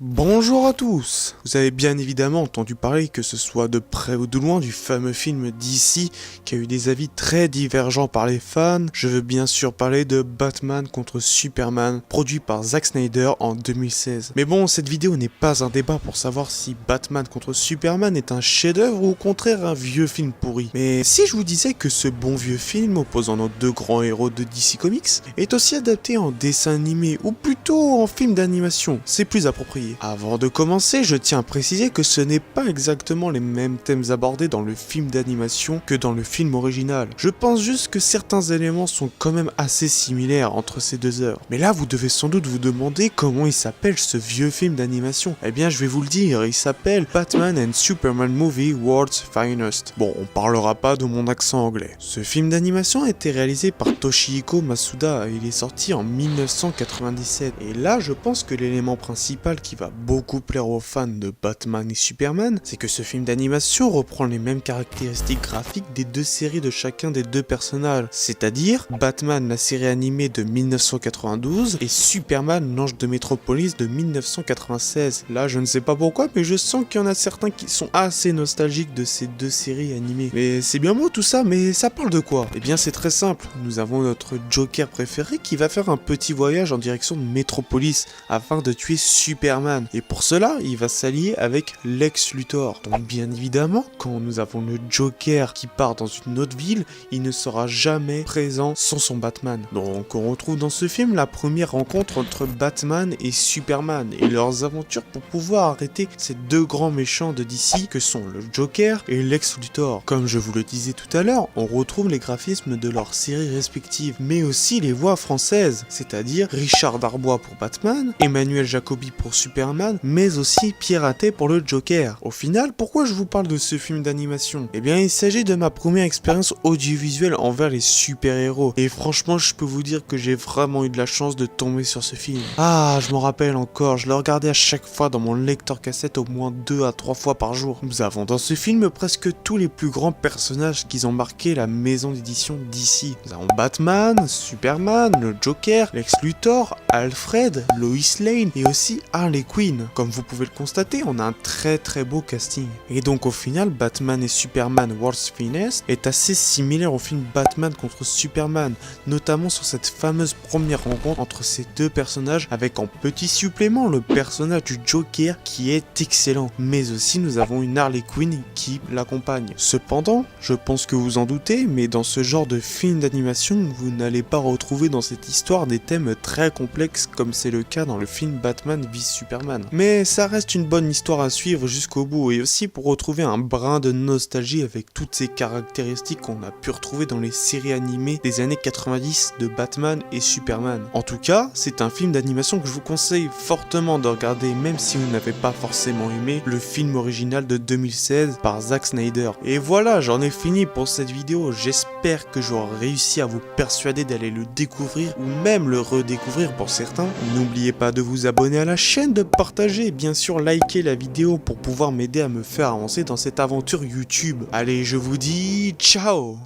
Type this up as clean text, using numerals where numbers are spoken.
Bonjour à tous. Vous avez bien évidemment entendu parler, que ce soit de près ou de loin, du fameux film DC qui a eu des avis très divergents par les fans. Je veux bien sûr parler de Batman contre Superman, produit par Zack Snyder en 2016. Mais bon, cette vidéo n'est pas un débat pour savoir si Batman contre Superman est un chef-d'œuvre ou au contraire un vieux film pourri. Mais si je vous disais que ce bon vieux film opposant nos deux grands héros de DC Comics est aussi adapté en dessin animé ou plutôt en film d'animation, c'est plus approprié. Avant de commencer, je tiens à préciser que ce n'est pas exactement les mêmes thèmes abordés dans le film d'animation que dans le film original. Je pense juste que certains éléments sont quand même assez similaires entre ces deux œuvres. Mais là, vous devez sans doute vous demander comment il s'appelle ce vieux film d'animation. Eh bien, je vais vous le dire, il s'appelle Batman and Superman Movie World's Finest. Bon, on parlera pas de mon accent anglais. Ce film d'animation a été réalisé par Toshihiko Masuda et il est sorti en 1997. Et là, je pense que l'élément principal qui va beaucoup plaire aux fans de Batman et Superman, c'est que ce film d'animation reprend les mêmes caractéristiques graphiques des deux séries de chacun des deux personnages, c'est-à-dire Batman la série animée de 1992 et Superman l'ange de Métropolis de 1996. Là, je ne sais pas pourquoi, mais je sens qu'il y en a certains qui sont assez nostalgiques de ces deux séries animées. Mais c'est bien beau tout ça, mais ça parle de quoi? Eh bien, c'est très simple. Nous avons notre Joker préféré qui va faire un petit voyage en direction de Métropolis afin de tuer Superman. Et pour cela, il va s'allier avec Lex Luthor. Donc bien évidemment, quand nous avons le Joker qui part dans une autre ville, il ne sera jamais présent sans son Batman. Donc on retrouve dans ce film la première rencontre entre Batman et Superman et leurs aventures pour pouvoir arrêter ces deux grands méchants de DC que sont le Joker et Lex Luthor. Comme je vous le disais tout à l'heure, on retrouve les graphismes de leurs séries respectives, mais aussi les voix françaises, c'est-à-dire Richard Darbois pour Batman, Emmanuel Jacobi pour Superman, mais aussi Pierre Athey pour le Joker. Au final, pourquoi je vous parle de ce film d'animation? Eh bien, il s'agit de ma première expérience audiovisuelle envers les super-héros, et franchement, je peux vous dire que j'ai vraiment eu de la chance de tomber sur ce film. Ah, je m'en rappelle encore, je le regardais à chaque fois dans mon lecteur cassette au moins 2 à 3 fois par jour. Nous avons dans ce film presque tous les plus grands personnages qui ont marqué la maison d'édition DC. Nous avons Batman, Superman, le Joker, Lex Luthor, Alfred, Lois Lane et aussi Harley Quinn. Comme vous pouvez le constater, on a un très beau casting. Et donc au final, Batman et Superman World's Finest est assez similaire au film Batman contre Superman, notamment sur cette fameuse première rencontre entre ces deux personnages, avec en petit supplément le personnage du Joker qui est excellent, mais aussi nous avons une Harley Quinn qui l'accompagne. Cependant, je pense que vous en doutez, mais dans ce genre de film d'animation, vous n'allez pas retrouver dans cette histoire des thèmes très complexes comme c'est le cas dans le film Batman v Superman. Mais ça reste une bonne histoire à suivre jusqu'au bout, et aussi pour retrouver un brin de nostalgie avec toutes ces caractéristiques qu'on a pu retrouver dans les séries animées des années 90 de Batman et Superman. En tout cas, c'est un film d'animation que je vous conseille fortement de regarder, même si vous n'avez pas forcément aimé le film original de 2016 par Zack Snyder. Et voilà, j'en ai fini pour cette vidéo. J'espère que j'aurai réussi à vous persuader d'aller le découvrir ou même le redécouvrir pour certains. N'oubliez pas de vous abonner à la chaîne, de partager et bien sûr liker la vidéo pour pouvoir m'aider à me faire avancer dans cette aventure YouTube. Allez, je vous dis ciao!